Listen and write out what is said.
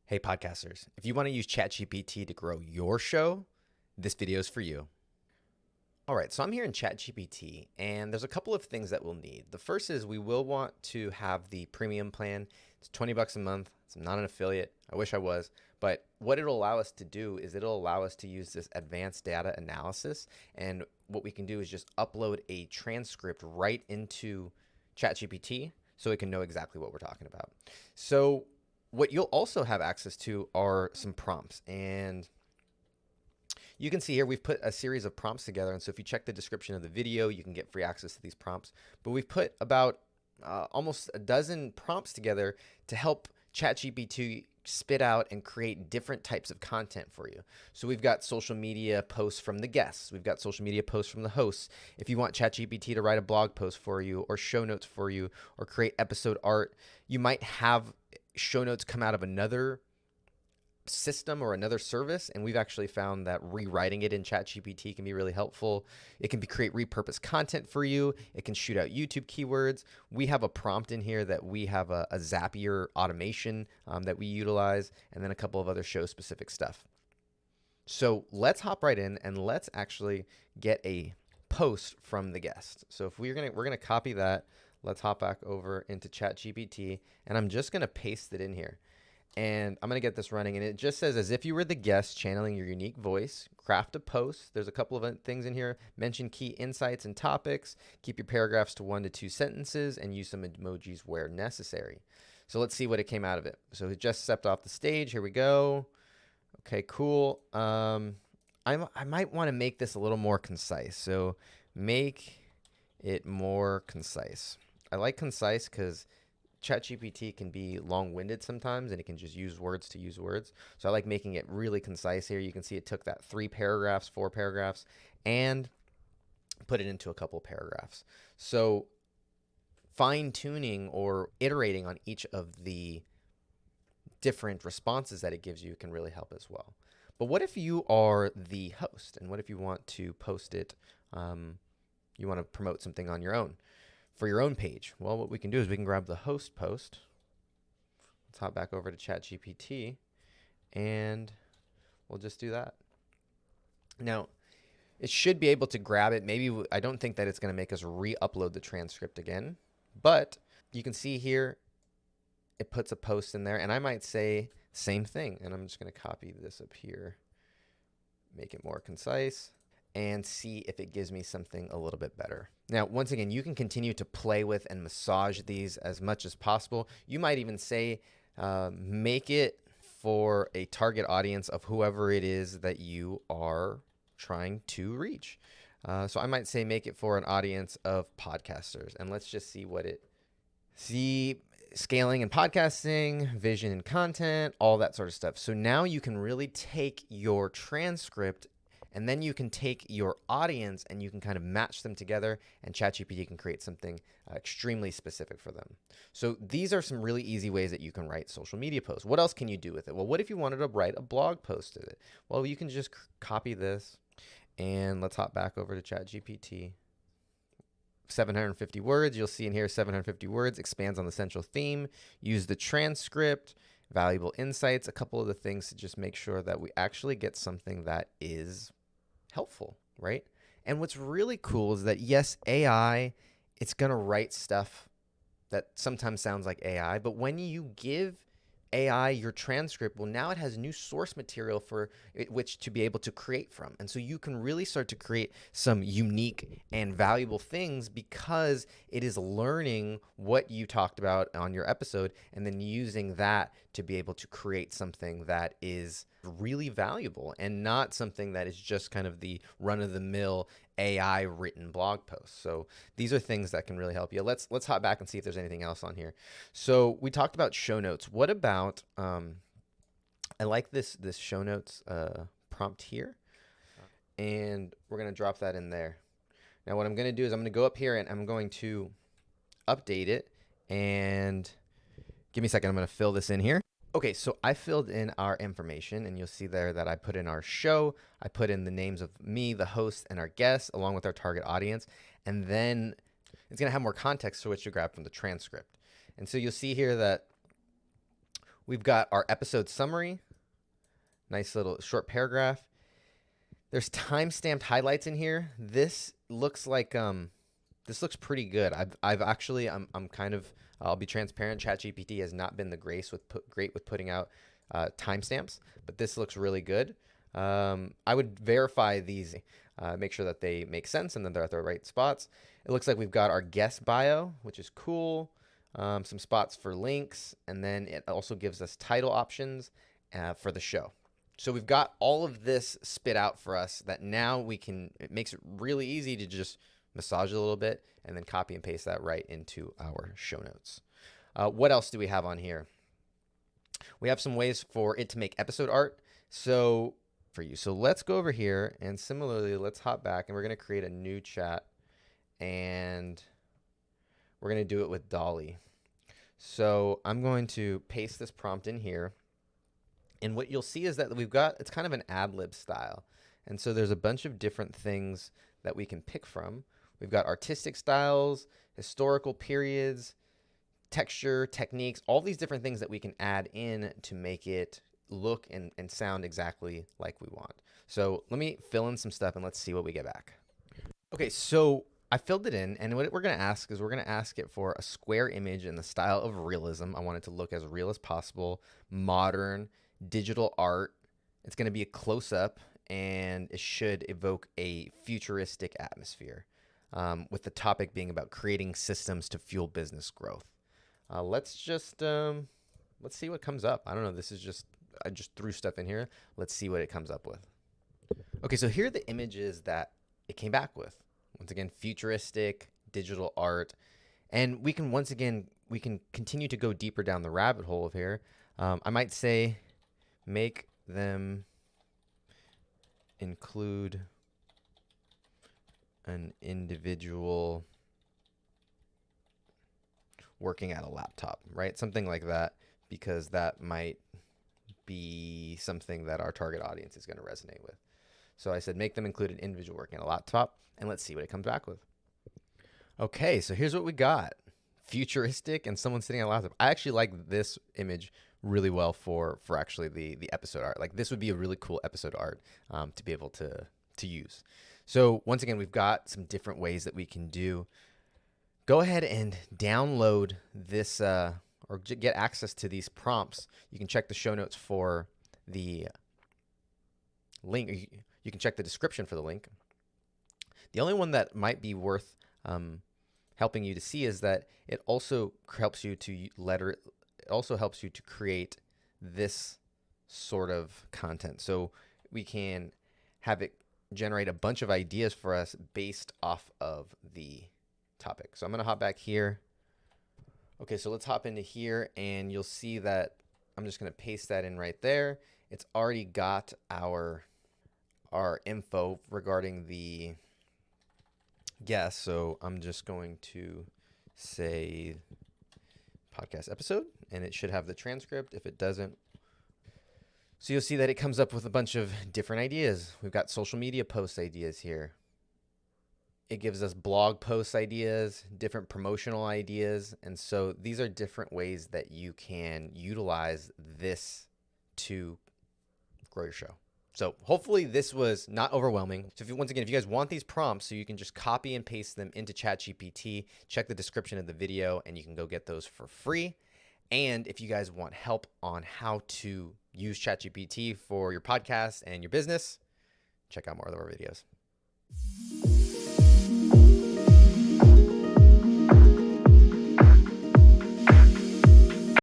Hey podcasters, if you want to use ChatGPT to grow your show, this video is for you. All right, so I'm here in ChatGPT and there's a couple of things that we'll need. The first is we will want to have the premium plan. It's 20 bucks a month. It's not an affiliate. I wish I was, but what it'll allow us to do is it'll allow us to use this advanced data analysis. And what we can do is just upload a transcript right into ChatGPT so it can know exactly what we're talking about. So what you'll also have access to are some prompts, and you can see here we've put a series of prompts together. And so if you check the description of the video, you can get free access to these prompts. But we've put about almost a dozen prompts together to help ChatGPT spit out and create different types of content for you. So we've got social media posts from the guests. We've got social media posts from the hosts. If you want ChatGPT to write a blog post for you or show notes for you or create episode art, you might have show notes come out of another system or another service, and we've actually found that rewriting it in ChatGPT can be really helpful. It can create repurposed content for you. It can shoot out YouTube keywords. We have a prompt in here that we have a Zapier automation that we utilize, and then a couple of other show specific stuff. So let's hop right in and let's actually get a post from the guest. So if we're gonna copy that, let's hop back over into ChatGPT, and I'm just gonna paste it in here. And I'm going to get this running, and it just says, as if you were the guest channeling your unique voice, craft a post. There's a couple of things in here. Mention key insights and topics. Keep your paragraphs to 1 to 2 sentences, and use some emojis where necessary. So let's see what it came out of it. So it just stepped off the stage. Here we go. Okay, cool. I might want to make this a little more concise. So make it more concise. I like concise because ChatGPT can be long-winded sometimes, and it can just use words to use words. So I like making it really concise here. You can see it took that 3 paragraphs, 4 paragraphs, and put it into a couple paragraphs. So fine-tuning or iterating on each of the different responses that it gives you can really help as well. But what if you are the host, and what if you want to post it, you want to promote something on your own? For your own page? Well, what we can do is we can grab the host post. Let's hop back over to ChatGPT, and we'll just do that. Now, it should be able to grab it. Maybe I don't think that it's going to make us re-upload the transcript again, but you can see here it puts a post in there, and I might say same thing, and I'm just going to copy this up here, make it more concise, and see if it gives me something a little bit better. Now, once again, you can continue to play with and massage these as much as possible. You might even say, make it for a target audience of whoever it is that you are trying to reach. So I might say, make it for an audience of podcasters, and let's just see what see scaling and podcasting, vision and content, all that sort of stuff. So now you can really take your transcript, and then you can take your audience and you can kind of match them together, and ChatGPT can create something extremely specific for them. So these are some really easy ways that you can write social media posts. What else can you do with it? Well, what if you wanted to write a blog post to it? Well, you can just copy this, and let's hop back over to ChatGPT. 750 words. You'll see in here 750 words, expands on the central theme, use the transcript, valuable insights, a couple of the things to just make sure that we actually get something that is helpful, right? And what's really cool is that, yes, AI, it's going to write stuff that sometimes sounds like AI, but when you give AI your transcript, well, now it has new source material for which to be able to create from. And so you can really start to create some unique and valuable things because it is learning what you talked about on your episode and then using that to be able to create something that is really valuable and not something that is just kind of the run-of-the-mill AI written blog post. So these are things that can really help you. Let's hop back and see if there's anything else on here. So we talked about show notes. What about I like this show notes prompt here, and we're gonna drop that in there. Now what I'm gonna do is I'm gonna go up here and I'm going to update it, and give me a second. I'm gonna fill this in here. Okay, so I filled in our information, and you'll see there that I put in our show, I put in the names of me, the host, and our guests, along with our target audience, and then it's going to have more context for which to grab from the transcript. And so you'll see here that We've got our episode summary, nice little short paragraph. There's time-stamped highlights in here. This looks like this looks pretty good. I've actually I'm kind of I'll be transparent. ChatGPT has not been the great with putting out timestamps, but this looks really good. I would verify these, make sure that they make sense and that they're at the right spots. It looks like we've got our guest bio, which is cool. Some spots for links, and then it also gives us title options for the show. So we've got all of this spit out for us that now it makes it really easy to just massage it a little bit and then copy and paste that right into our show notes. What else do we have on here? We have some ways for it to make episode art. So let's go over here, and similarly, let's hop back and we're going to create a new chat, and we're going to do it with Dolly. So I'm going to paste this prompt in here. And what you'll see is that it's kind of an ad lib style. And so there's a bunch of different things that we can pick from. We've got artistic styles, historical periods, texture, techniques, all these different things that we can add in to make it look and sound exactly like we want. So let me fill in some stuff and let's see what we get back. Okay, so I filled it in, and what we're going to ask is we're going to ask it for a square image in the style of realism. I want it to look as real as possible, modern, digital art. It's going to be a close-up, and it should evoke a futuristic atmosphere, with the topic being about creating systems to fuel business growth. Let's see what comes up. I don't know. I just threw stuff in here. Let's see what it comes up with. Okay, so here are the images that it came back with. Once again, futuristic, digital art. And we can continue to go deeper down the rabbit hole of here. I might say, make them include an individual working at a laptop, right? Something like that, because that might be something that our target audience is going to resonate with. So I said, make them include an individual working at a laptop, and let's see what it comes back with. Okay, so here's what we got. Futuristic and someone sitting at a laptop. I actually like this image really well for actually the episode art. Like, this would be a really cool episode art to be able to use. So once again, we've got some different ways that we can do. Go ahead and download this or get access to these prompts. You can check the show notes for the link. You can check the description for the link. The only one that might be worth helping you to see is that it also helps you to create this sort of content. So we can have it generate a bunch of ideas for us based off of the topic. So I'm going to hop back here. Okay, so let's hop into here, and you'll see that I'm just going to paste that in right there. It's already got our info regarding the guest. So I'm just going to say podcast episode, and it should have the transcript. If it doesn't, so you'll see that it comes up with a bunch of different ideas. We've got social media post ideas here. It gives us blog post ideas, different promotional ideas. And so these are different ways that you can utilize this to grow your show. So hopefully this was not overwhelming. So if you guys want these prompts, so you can just copy and paste them into ChatGPT, check the description of the video, and you can go get those for free. And if you guys want help on how to use ChatGPT for your podcast and your business, check out more of our videos.